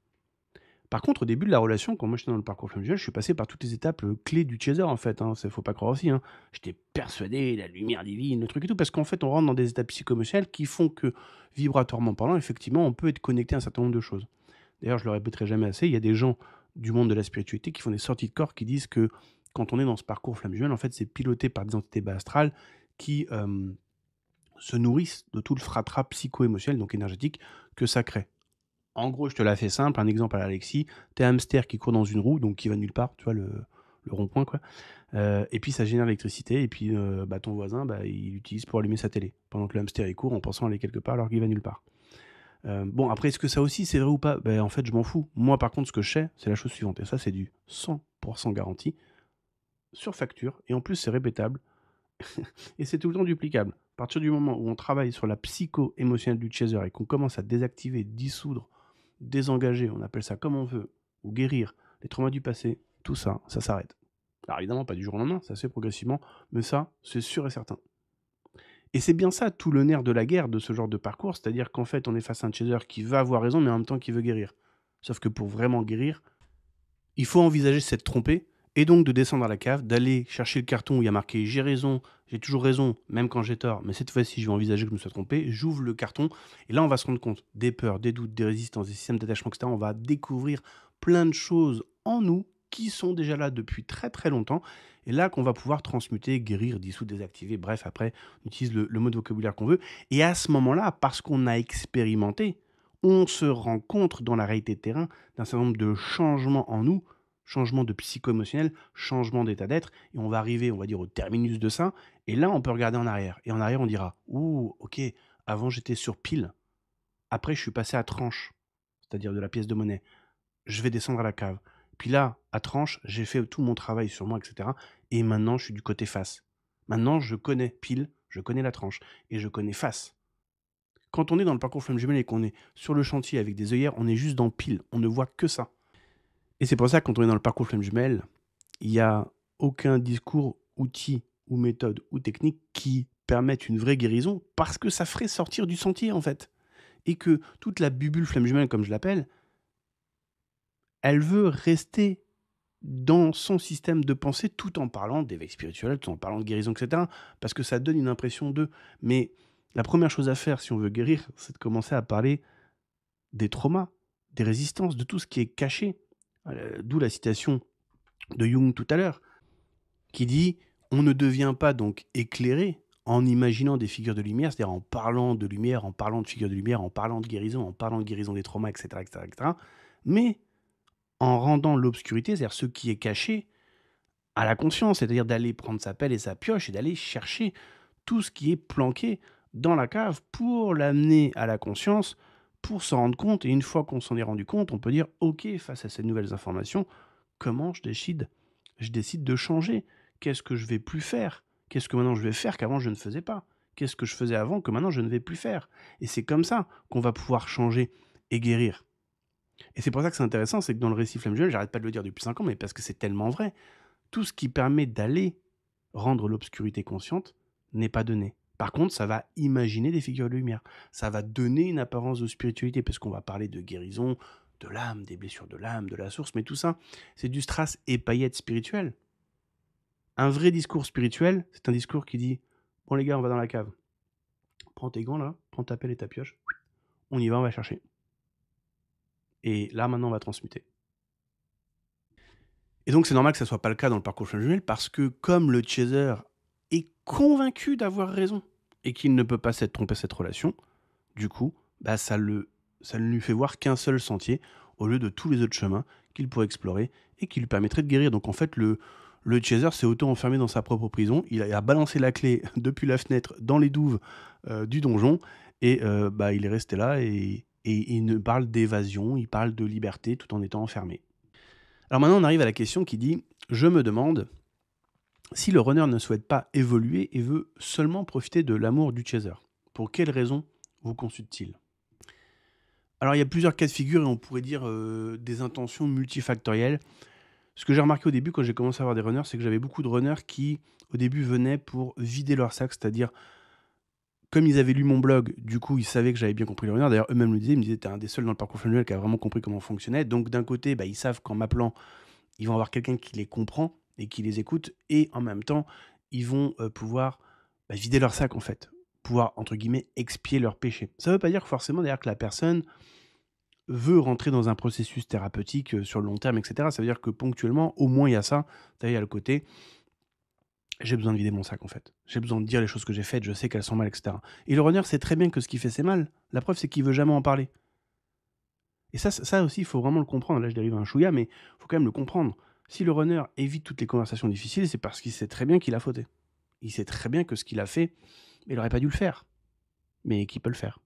Par contre, au début de la relation, quand moi j'étais dans le parcours familial, je suis passé par toutes les étapes clés du chaser en fait. Hein. Faut pas croire aussi. Hein. J'étais persuadé, la lumière divine, le truc et tout, parce qu'en fait, on rentre dans des étapes psychoémotionnelles qui font que, vibratoirement parlant, effectivement, on peut être connecté à un certain nombre de choses. D'ailleurs, je le répéterai jamais assez, il y a des gens du monde de la spiritualité qui font des sorties de corps qui disent que quand on est dans ce parcours flamme jumelle, en fait, c'est piloté par des entités bas astrales qui se nourrissent de tout le fratras psycho-émotionnel, donc énergétique, que ça crée. En gros, je te la fais simple, un exemple à l'Alexis, t'es un hamster qui court dans une roue, donc qui va nulle part, tu vois, le rond-point, quoi. Et puis ça génère l'électricité, et puis ton voisin, il l'utilise pour allumer sa télé, pendant que le hamster il court en pensant aller quelque part alors qu'il va nulle part. Bon, après, est-ce que ça aussi c'est vrai ou pas? En fait, je m'en fous. Moi, par contre, ce que je sais, c'est la chose suivante, et ça, c'est du 100% garanti, sur facture, et en plus, c'est répétable, et c'est tout le temps duplicable. À partir du moment où on travaille sur la psycho-émotionnelle du chaser et qu'on commence à désactiver, dissoudre, désengager, on appelle ça comme on veut, ou guérir les traumas du passé, tout ça, ça s'arrête. Alors évidemment, pas du jour au lendemain, ça se fait progressivement, mais ça, c'est sûr et certain. Et c'est bien ça tout le nerf de la guerre de ce genre de parcours, c'est-à-dire qu'en fait on est face à un chaser qui va avoir raison mais en même temps qui veut guérir. Sauf que pour vraiment guérir, il faut envisager s'être trompé et donc de descendre à la cave, d'aller chercher le carton où il y a marqué j'ai raison, j'ai toujours raison, même quand j'ai tort, mais cette fois-ci je vais envisager que je me suis trompé, j'ouvre le carton et là on va se rendre compte des peurs, des doutes, des résistances, des systèmes d'attachement, etc. On va découvrir plein de choses en nous qui sont déjà là depuis très très longtemps et là qu'on va pouvoir transmuter, guérir, dissoudre, désactiver, bref après on utilise le mot de vocabulaire qu'on veut et à ce moment-là, parce qu'on a expérimenté, on se rend compte dans la réalité de terrain d'un certain nombre de changements en nous, changement de psycho-émotionnel, changement d'état d'être, et on va arriver, on va dire, au terminus de ça, et là, on peut regarder en arrière. Et en arrière, on dira, ouh, ok, avant j'étais sur pile, après je suis passé à tranche, c'est-à-dire de la pièce de monnaie. Je vais descendre à la cave. Puis là, à tranche, j'ai fait tout mon travail sur moi, etc. Et maintenant, je suis du côté face. Maintenant, je connais pile, je connais la tranche, et je connais face. Quand on est dans le parcours flamme jumelle et qu'on est sur le chantier avec des œillères, on est juste dans pile, on ne voit que ça. Et c'est pour ça que quand on est dans le parcours flamme jumelle, il n'y a aucun discours, outil ou méthode ou technique qui permette une vraie guérison parce que ça ferait sortir du sentier en fait. Et que toute la bubule flamme jumelle, comme je l'appelle, elle veut rester dans son système de pensée tout en parlant d'éveil spirituel, tout en parlant de guérison, etc. Parce que ça donne une impression d'eux. Mais la première chose à faire si on veut guérir, c'est de commencer à parler des traumas, des résistances, de tout ce qui est caché. D'où la citation de Jung tout à l'heure, qui dit « On ne devient pas donc éclairé en imaginant des figures de lumière, c'est-à-dire en parlant de lumière, en parlant de figures de lumière, en parlant de guérison des traumas, etc., etc., etc., mais en rendant l'obscurité, c'est-à-dire ce qui est caché, à la conscience, c'est-à-dire d'aller prendre sa pelle et sa pioche et d'aller chercher tout ce qui est planqué dans la cave pour l'amener à la conscience, pour s'en rendre compte. Et une fois qu'on s'en est rendu compte, on peut dire « Ok, face à ces nouvelles informations, comment je décide de changer. Qu'est-ce que je vais plus faire? Qu'est-ce que maintenant je vais faire qu'avant je ne faisais pas? Qu'est-ce que je faisais avant que maintenant je ne vais plus faire? Et c'est comme ça qu'on va pouvoir changer et guérir. Et c'est pour ça que c'est intéressant, c'est que dans le récit Flamme Jumelle, j'arrête pas de le dire depuis 5 ans, mais parce que c'est tellement vrai, tout ce qui permet d'aller rendre l'obscurité consciente n'est pas donné. Par contre, ça va imaginer des figures de lumière. Ça va donner une apparence de spiritualité, parce qu'on va parler de guérison, de l'âme, des blessures de l'âme, de la source, mais tout ça, c'est du strass et paillettes spirituel. Un vrai discours spirituel, c'est un discours qui dit « Bon les gars, on va dans la cave. Prends tes gants là, prends ta pelle et ta pioche. On y va, on va chercher. Et là, maintenant, on va transmuter. » Et donc, c'est normal que ça ne soit pas le cas dans le parcours flamme jumelle parce que comme le chaser est convaincu d'avoir raison et qu'il ne peut pas s'être trompé cette relation, du coup, bah, ça ne lui fait voir qu'un seul sentier au lieu de tous les autres chemins qu'il pourrait explorer et qui lui permettraient de guérir. Donc en fait, le chaser s'est auto-enfermé dans sa propre prison. Il a balancé la clé depuis la fenêtre dans les douves du donjon et bah, il est resté là et il ne parle d'évasion, il parle de liberté tout en étant enfermé. Alors maintenant, on arrive à la question qui dit « Je me demande si le runner ne souhaite pas évoluer et veut seulement profiter de l'amour du chaser. Pour quelles raisons vous consulte-t-il » Alors, il y a plusieurs cas de figure et on pourrait dire des intentions multifactorielles. Ce que j'ai remarqué au début quand j'ai commencé à avoir des runners, c'est que j'avais beaucoup de runners qui, au début, venaient pour vider leur sac, c'est-à-dire, comme ils avaient lu mon blog, du coup, ils savaient que j'avais bien compris le runner. D'ailleurs, eux-mêmes le disaient, ils me disaient, t'es un des seuls dans le parcours familial qui a vraiment compris comment on fonctionnait. Donc, d'un côté, bah, ils savent qu'en m'appelant, ils vont avoir quelqu'un qui les comprend et qui les écoute, et en même temps, ils vont pouvoir vider leur sac, en fait. Pouvoir, entre guillemets, expier leur péché. Ça ne veut pas dire forcément, d'ailleurs, que la personne veut rentrer dans un processus thérapeutique sur le long terme, etc. Ça veut dire que ponctuellement, au moins il y a ça. Il y a le côté, j'ai besoin de vider mon sac en fait. J'ai besoin de dire les choses que j'ai faites, je sais qu'elles sont mal, etc. Et le runner sait très bien que ce qu'il fait c'est mal. La preuve c'est qu'il veut jamais en parler. Et ça aussi, il faut vraiment le comprendre. Là je dérive à un chouïa, mais il faut quand même le comprendre. Si le runner évite toutes les conversations difficiles, c'est parce qu'il sait très bien qu'il a fauté. Il sait très bien que ce qu'il a fait, il n'aurait pas dû le faire. Mais qu'il peut le faire.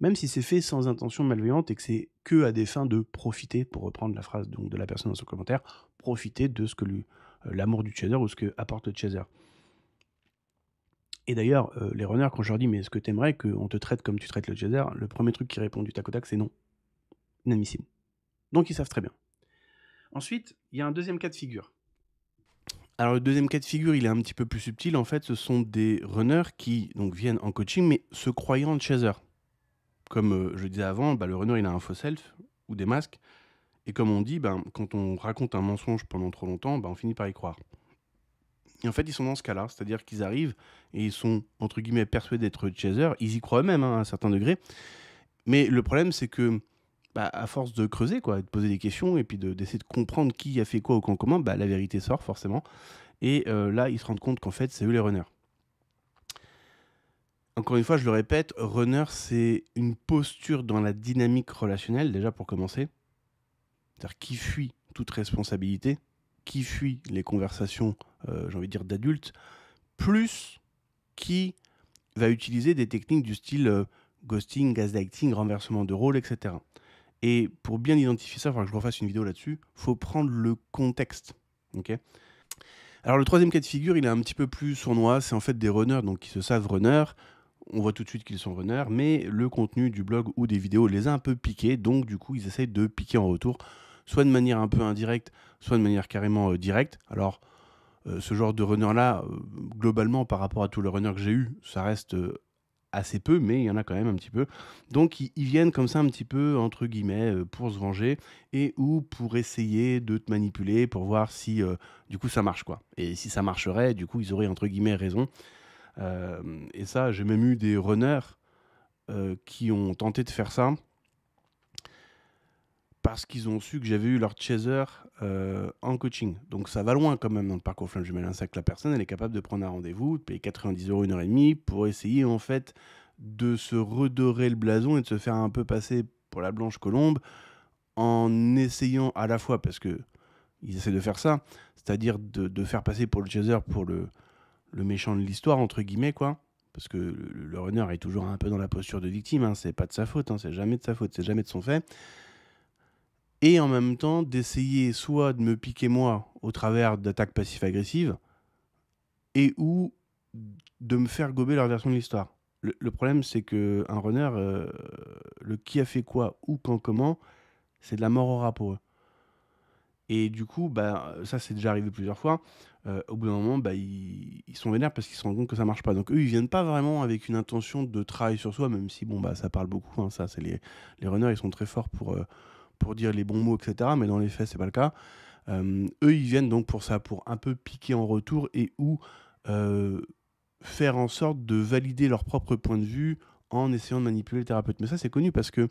Même si c'est fait sans intention malveillante et que c'est que à des fins de profiter, pour reprendre la phrase donc, de la personne dans son commentaire, profiter de ce que l'amour du chaser ou ce que apporte le chaser. Et d'ailleurs, les runners, quand je leur dis « mais est-ce que t'aimerais qu'on te traite comme tu traites le chaser ?» Le premier truc qui répond du tac au tac, c'est non. Inadmissible. Donc ils savent très bien. Ensuite, il y a un deuxième cas de figure. Alors le deuxième cas de figure, il est un petit peu plus subtil. En fait, ce sont des runners qui donc viennent en coaching, mais se croyant chaser. Comme je disais avant, le runner, il a un faux self ou des masques. Et comme on dit, quand on raconte un mensonge pendant trop longtemps, on finit par y croire. Et en fait, ils sont dans ce cas-là, c'est-à-dire qu'ils arrivent et ils sont, entre guillemets, persuadés d'être chasers. Ils y croient eux-mêmes, hein, à un certain degré. Mais le problème, c'est que, à force de creuser, quoi, de poser des questions et puis d'essayer de comprendre qui a fait quoi au camp commun, la vérité sort forcément. Et là, ils se rendent compte qu'en fait, c'est eux les runners. Encore une fois, je le répète, runner, c'est une posture dans la dynamique relationnelle, déjà pour commencer. C'est-à-dire qui fuit toute responsabilité, qui fuit les conversations, j'ai envie de dire, d'adultes, plus qui va utiliser des techniques du style ghosting, gaslighting, renversement de rôle, etc. Et pour bien identifier ça, il faudra que je refasse une vidéo là-dessus, il faut prendre le contexte. Okay. Alors le troisième cas de figure, il est un petit peu plus sournois, c'est en fait des runners donc, qui se savent runners. On voit tout de suite qu'ils sont runners, mais le contenu du blog ou des vidéos les a un peu piqués, donc du coup ils essayent de piquer en retour, soit de manière un peu indirecte, soit de manière carrément directe. Alors ce genre de runner-là, globalement par rapport à tous les runners que j'ai eu, ça reste assez peu, mais il y en a quand même un petit peu. Donc ils viennent comme ça un petit peu, entre guillemets, pour se venger et ou pour essayer de te manipuler, pour voir si du coup ça marche, quoi. Et si ça marcherait, du coup ils auraient entre guillemets raison. Et ça, j'ai même eu des runners qui ont tenté de faire ça parce qu'ils ont su que j'avais eu leur chaser en coaching. Donc ça va loin quand même dans le parcours Flamme Jumelle. C'est que la personne, elle est capable de prendre un rendez-vous, de payer 90 €, 1h30, pour essayer en fait de se redorer le blason et de se faire un peu passer pour la blanche colombe en essayant à la fois, parce que ils essaient de faire ça, c'est-à-dire de faire passer pour le chaser, pour le méchant de l'histoire, entre guillemets, quoi. Parce que le runner est toujours un peu dans la posture de victime, hein. C'est pas de sa faute, hein. C'est jamais de sa faute, c'est jamais de son fait. Et en même temps, d'essayer soit de me piquer moi au travers d'attaques passives-agressives, et ou de me faire gober leur version de l'histoire. Le problème, c'est qu'un runner, le qui a fait quoi, où, quand, comment, c'est de la mort au rat pour eux. Et du coup, ça c'est déjà arrivé plusieurs fois. Au bout d'un moment, ils sont vénères parce qu'ils se rendent compte que ça marche pas. Donc eux, ils viennent pas vraiment avec une intention de travail sur soi, même si ça parle beaucoup, hein, ça, c'est les runners, ils sont très forts pour dire les bons mots, etc. Mais dans les faits, c'est pas le cas. Eux, ils viennent donc pour ça, pour un peu piquer en retour et ou faire en sorte de valider leur propre point de vue en essayant de manipuler le thérapeute. Mais ça, c'est connu parce que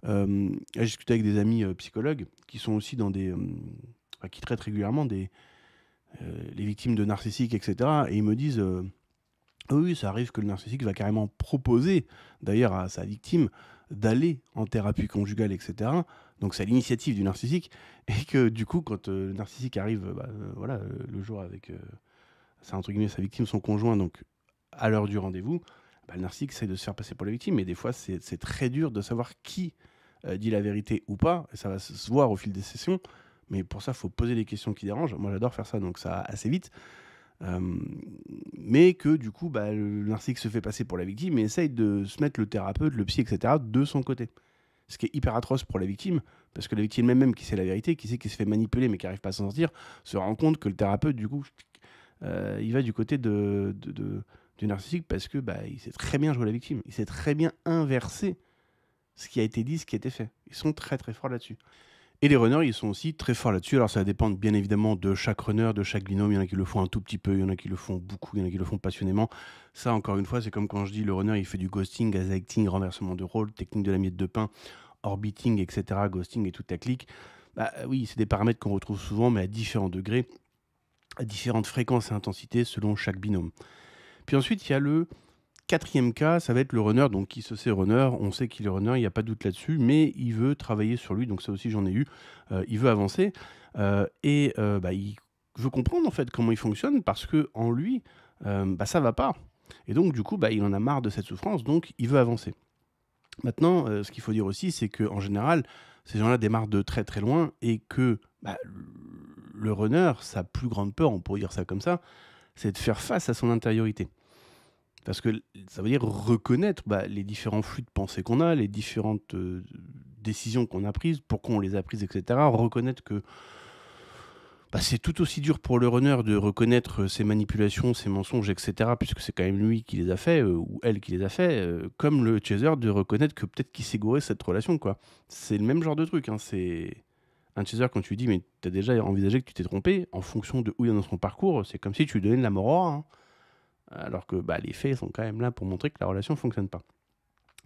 j'ai discuté avec des amis psychologues qui sont aussi dans qui traitent régulièrement les victimes de narcissiques, etc. Et ils me disent oui, ça arrive que le narcissique va carrément proposer, d'ailleurs, à sa victime d'aller en thérapie conjugale, etc. Donc c'est à l'initiative du narcissique. Et que du coup, quand le narcissique arrive, le jour avec c'est entre guillemets sa victime, son conjoint, donc à l'heure du rendez-vous, le narcissique essaie de se faire passer pour la victime. Mais des fois, c'est très dur de savoir qui dit la vérité ou pas. Et ça va se voir au fil des sessions. Mais pour ça, il faut poser les questions qui dérangent. Moi, j'adore faire ça, donc ça va assez vite. Mais que du coup, le narcissique se fait passer pour la victime et essaye de se mettre le thérapeute, le psy, etc. de son côté. Ce qui est hyper atroce pour la victime, parce que la victime même qui sait la vérité, qui sait qu'il se fait manipuler mais qui n'arrive pas à s'en sortir, se rend compte que le thérapeute, du coup, il va du côté du narcissique parce que il sait très bien jouer la victime. Il sait très bien inverser ce qui a été dit, ce qui a été fait. Ils sont très très forts là-dessus. Et les runners, ils sont aussi très forts là-dessus. Alors ça dépend bien évidemment de chaque runner, de chaque binôme. Il y en a qui le font un tout petit peu, il y en a qui le font beaucoup, il y en a qui le font passionnément. Ça, encore une fois, c'est comme quand je dis le runner, il fait du ghosting, gaslighting, renversement de rôle, technique de la miette de pain, orbiting, etc., ghosting et toute la clique. Oui, c'est des paramètres qu'on retrouve souvent, mais à différents degrés, à différentes fréquences et intensités selon chaque binôme. Puis ensuite, il y a le quatrième cas, ça va être le runner, donc qui se sait runner, on sait qu'il est runner, il n'y a pas de doute là-dessus, mais il veut travailler sur lui, donc ça aussi j'en ai eu, il veut avancer, il veut comprendre en fait comment il fonctionne, parce que en lui, ça va pas. Et donc du coup, il en a marre de cette souffrance, donc il veut avancer. Maintenant, ce qu'il faut dire aussi, c'est qu'en général, ces gens-là démarrent de très très loin, et que le runner, sa plus grande peur, on pourrait dire ça comme ça, c'est de faire face à son intériorité. Parce que ça veut dire reconnaître les différents flux de pensée qu'on a, les différentes décisions qu'on a prises, pourquoi on les a prises, etc. Reconnaître que Bah, c'est tout aussi dur pour le runner de reconnaître ses manipulations, ses mensonges, etc., puisque c'est quand même lui qui les a faits, ou elle qui les a faits, comme le chaser de reconnaître que peut-être qu'il s'est gouré cette relation, quoi. C'est le même genre de truc, hein. C'est un chaser, quand tu lui dis, mais t'as déjà envisagé que tu t'es trompé, en fonction de où il est dans son parcours, c'est comme si tu lui donnais de la mort, hein. Alors que bah, les faits sont quand même là pour montrer que la relation ne fonctionne pas.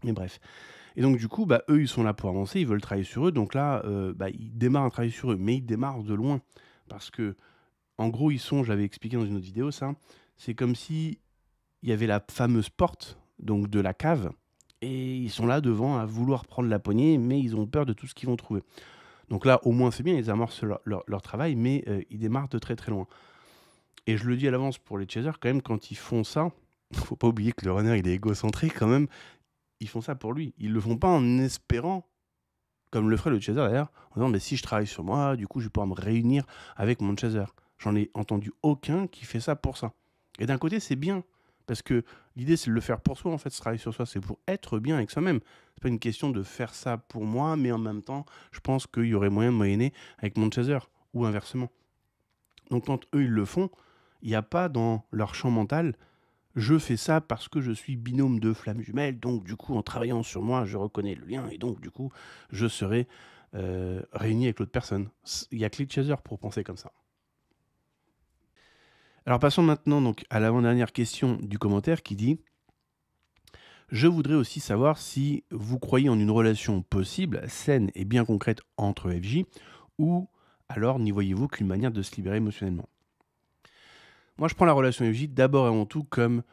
Mais bref. Et donc, du coup, bah, eux, ils sont là pour avancer, ils veulent travailler sur eux. Donc là, bah, ils démarrent un travail sur eux, mais ils démarrent de loin. Parce que, en gros, ils sont, j'avais expliqué dans une autre vidéo ça, c'est comme si il y avait la fameuse porte, donc de la cave, et ils sont là devant à vouloir prendre la poignée, mais ils ont peur de tout ce qu'ils vont trouver. Donc là, au moins, c'est bien, ils amorcent leur travail, mais ils démarrent de très très loin. Et je le dis à l'avance pour les chasers, quand même, quand ils font ça, faut pas oublier que le runner, il est égocentré quand même. Ils font ça pour lui. Ils le font pas en espérant, comme le ferait le chaser d'ailleurs, en disant mais si je travaille sur moi, du coup je vais pouvoir me réunir avec mon chaser. J'en ai entendu aucun qui fait ça pour ça. Et d'un côté c'est bien, parce que l'idée c'est de le faire pour soi en fait, ce travail sur soi, c'est pour être bien avec soi-même. C'est pas une question de faire ça pour moi, mais en même temps, je pense qu'il y aurait moyen de moyenner avec mon chaser, ou inversement. Donc quand eux ils le font, il n'y a pas dans leur champ mental je fais ça parce que je suis binôme de flammes jumelles, donc du coup, en travaillant sur moi, je reconnais le lien, et donc du coup, je serai réuni avec l'autre personne. Il n'y a que les chasers pour penser comme ça. Alors passons maintenant donc, à l'avant-dernière question du commentaire qui dit « Je voudrais aussi savoir si vous croyez en une relation possible, saine et bien concrète entre FJ, ou alors n'y voyez-vous qu'une manière de se libérer émotionnellement ?» Moi, je prends la relation FJ d'abord et avant tout comme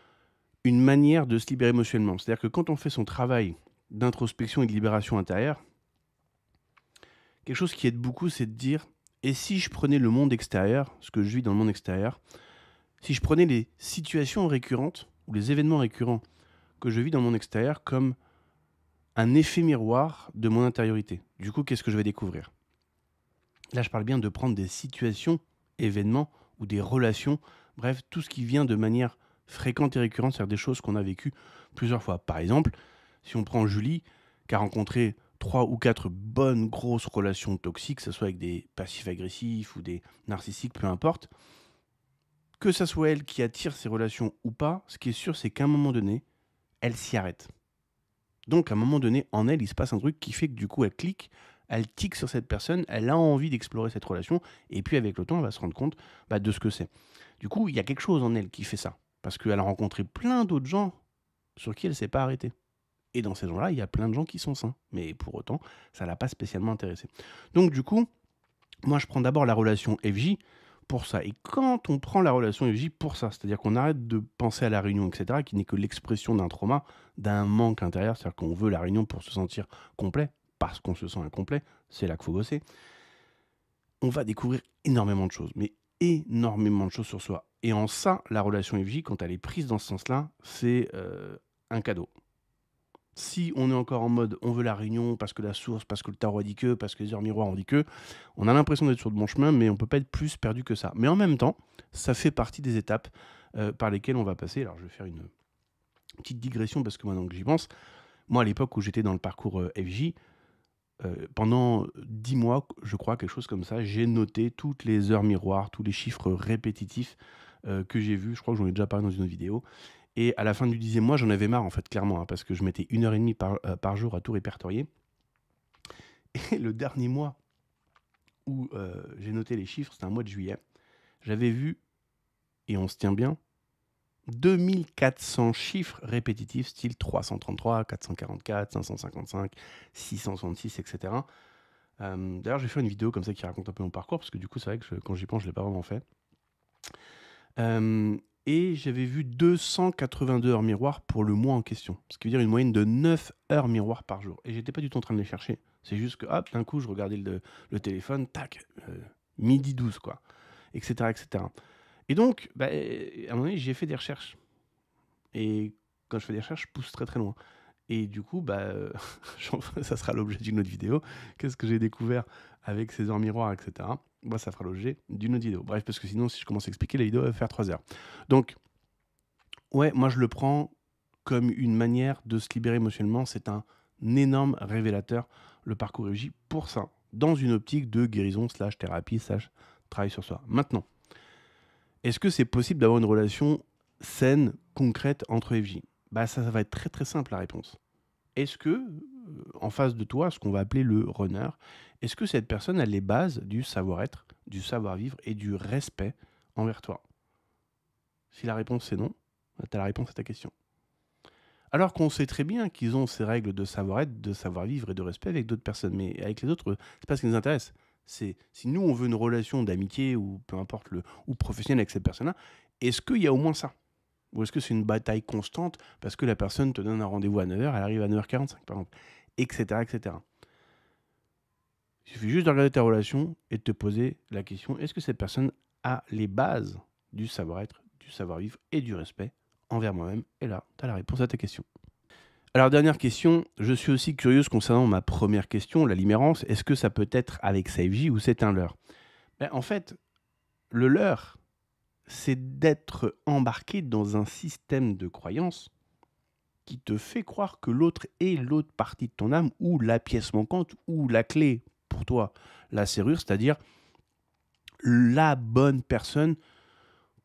une manière de se libérer émotionnellement. C'est-à-dire que quand on fait son travail d'introspection et de libération intérieure, quelque chose qui aide beaucoup, c'est de dire et si je prenais le monde extérieur, ce que je vis dans le monde extérieur, si je prenais les situations récurrentes ou les événements récurrents que je vis dans le monde extérieur comme un effet miroir de mon intériorité. Du coup, qu'est-ce que je vais découvrir? Là, je parle bien de prendre des situations, événements ou des relations, bref, tout ce qui vient de manière fréquente et récurrente, c'est-à-dire des choses qu'on a vécues plusieurs fois. Par exemple, si on prend Julie, qui a rencontré 3 ou 4 bonnes grosses relations toxiques, que ce soit avec des passifs agressifs ou des narcissiques, peu importe, que ça soit elle qui attire ces relations ou pas, ce qui est sûr, c'est qu'à un moment donné, elle s'y arrête. Donc, à un moment donné, en elle, il se passe un truc qui fait que du coup, elle clique, elle tique sur cette personne, elle a envie d'explorer cette relation, et puis avec le temps, elle va se rendre compte de ce que c'est. Du coup, il y a quelque chose en elle qui fait ça, parce qu'elle a rencontré plein d'autres gens sur qui elle ne s'est pas arrêtée. Et dans ces gens-là, il y a plein de gens qui sont sains, mais pour autant, ça ne l'a pas spécialement intéressée. Donc du coup, moi je prends d'abord la relation FJ pour ça. Et quand on prend la relation FJ pour ça, c'est-à-dire qu'on arrête de penser à la réunion, etc., qui n'est que l'expression d'un trauma, d'un manque intérieur, c'est-à-dire qu'on veut la réunion pour se sentir complet, parce qu'on se sent incomplet, c'est là qu'il faut bosser, on va découvrir énormément de choses, mais énormément de choses sur soi. Et en ça, la relation FJ, quand elle est prise dans ce sens-là, c'est un cadeau. Si on est encore en mode on veut la réunion parce que la source, parce que le tarot a dit que, parce que les heures miroirs ont dit que, on a l'impression d'être sur le bon chemin, mais on peut pas être plus perdu que ça. Mais en même temps, ça fait partie des étapes par lesquelles on va passer. Alors je vais faire une petite digression parce que maintenant que j'y pense, moi à l'époque où j'étais dans le parcours FJ, pendant 10 mois, je crois, quelque chose comme ça, j'ai noté toutes les heures miroirs, tous les chiffres répétitifs que j'ai vus. Je crois que j'en ai déjà parlé dans une autre vidéo. Et à la fin du 10e mois, j'en avais marre, en fait, clairement, hein, parce que je mettais 1h30 par jour à tout répertorier. Et le dernier mois où j'ai noté les chiffres, c'était un mois de juillet, j'avais vu, et on se tient bien, 2400 chiffres répétitifs, style 333, 444, 555, 666, etc. D'ailleurs, je vais faire une vidéo comme ça qui raconte un peu mon parcours, parce que du coup, c'est vrai que quand j'y pense, je ne l'ai pas vraiment fait. Et j'avais vu 282 heures miroirs pour le mois en question. Ce qui veut dire une moyenne de 9 heures miroirs par jour. Et j'étais pas du tout en train de les chercher. C'est juste que, hop, d'un coup, je regardais le téléphone, tac, midi 12, quoi, etc., etc. Et donc, à un moment donné, j'ai fait des recherches. Et quand je fais des recherches, je pousse très très loin. Et du coup, ça sera l'objet d'une autre vidéo. Qu'est-ce que j'ai découvert avec ces heures miroirs, etc. Ça fera l'objet d'une autre vidéo. Bref, parce que sinon, si je commence à expliquer, la vidéo va faire 3 heures. Donc, ouais, moi je le prends comme une manière de se libérer émotionnellement. C'est un énorme révélateur, le parcours réussi pour ça, dans une optique de guérison /thérapie Travaille sur soi. Maintenant, est-ce que c'est possible d'avoir une relation saine, concrète entre FJ? Bah ça va être très très simple la réponse. Est-ce que, en face de toi, ce qu'on va appeler le runner, est-ce que cette personne a les bases du savoir-être, du savoir-vivre et du respect envers toi? Si la réponse c'est non, tu as la réponse à ta question. Alors qu'on sait très bien qu'ils ont ces règles de savoir-être, de savoir-vivre et de respect avec d'autres personnes. Mais avec les autres, c'est pas ce qui nous intéresse. C'est si nous on veut une relation d'amitié ou peu importe ou professionnelle avec cette personne-là, est-ce qu'il y a au moins ça? Ou est-ce que c'est une bataille constante parce que la personne te donne un rendez-vous à 9h, elle arrive à 9h45 par exemple, etc., etc. Il suffit juste de regarder ta relation et de te poser la question, est-ce que cette personne a les bases du savoir-être, du savoir-vivre et du respect envers moi-même? Et là, tu as la réponse à ta question. Alors, dernière question, je suis aussi curieuse concernant ma première question, la limérance. Est-ce que ça peut être avec SafeJ ou c'est un leurre? En fait, le leurre, c'est d'être embarqué dans un système de croyance qui te fait croire que l'autre est l'autre partie de ton âme ou la pièce manquante ou la clé pour toi, la serrure, c'est-à-dire la bonne personne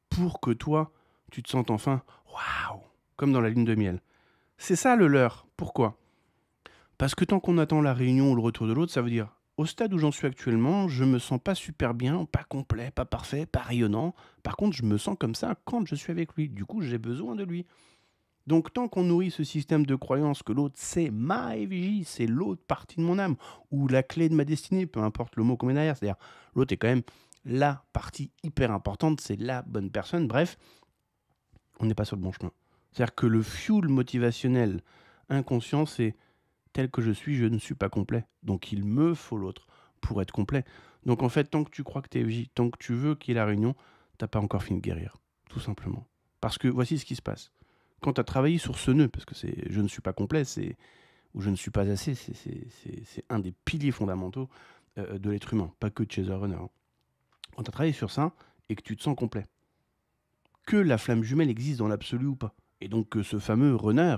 pour que toi, tu te sentes enfin waouh, comme dans la lune de miel. C'est ça le leurre. Pourquoi? Parce que tant qu'on attend la réunion ou le retour de l'autre, ça veut dire au stade où j'en suis actuellement, je me sens pas super bien, pas complet, pas parfait, pas rayonnant. Par contre, je me sens comme ça quand je suis avec lui. Du coup, j'ai besoin de lui. Donc, tant qu'on nourrit ce système de croyance que l'autre, c'est ma FJ, c'est l'autre partie de mon âme, ou la clé de ma destinée, peu importe le mot qu'on met derrière, c'est-à-dire l'autre est quand même la partie hyper importante, c'est la bonne personne, bref, on n'est pas sur le bon chemin. C'est-à-dire que le fuel motivationnel inconscient, c'est tel que je suis, je ne suis pas complet. Donc, il me faut l'autre pour être complet. Donc, en fait, tant que tu crois que tu es FJ, tant que tu veux qu'il y ait la réunion, t'as pas encore fini de guérir, tout simplement. Parce que voici ce qui se passe. Quand tu as travaillé sur ce nœud, parce que c'est je ne suis pas complet, c'est ou je ne suis pas assez, c'est un des piliers fondamentaux de l'être humain, pas que de chez un runner. Hein. Quand tu as travaillé sur ça et que tu te sens complet, que la flamme jumelle existe dans l'absolu ou pas, et donc que ce fameux runner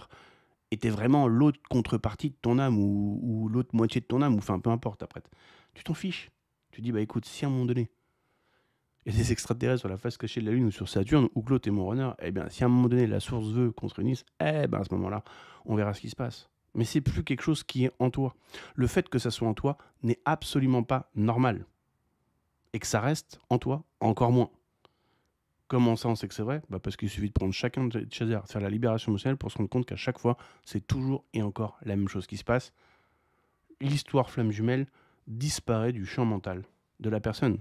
était vraiment l'autre contrepartie de ton âme ou l'autre moitié de ton âme, ou enfin peu importe après, tu t'en fiches. Tu dis, bah écoute, si à un moment donné, il y a des extraterrestres sur la face cachée de la Lune ou sur Saturne, ou que l'autre est mon runner, eh bien, si à un moment donné la source veut qu'on se réunisse, eh ben à ce moment-là, on verra ce qui se passe. Mais c'est plus quelque chose qui est en toi. Le fait que ça soit en toi n'est absolument pas normal. Et que ça reste en toi, encore moins. Comment ça on sait que c'est vrai? Parce qu'il suffit de prendre chacun de chez eux, de faire la libération émotionnelle pour se rendre compte qu'à chaque fois, c'est toujours et encore la même chose qui se passe. L'histoire flamme jumelle disparaît du champ mental de la personne.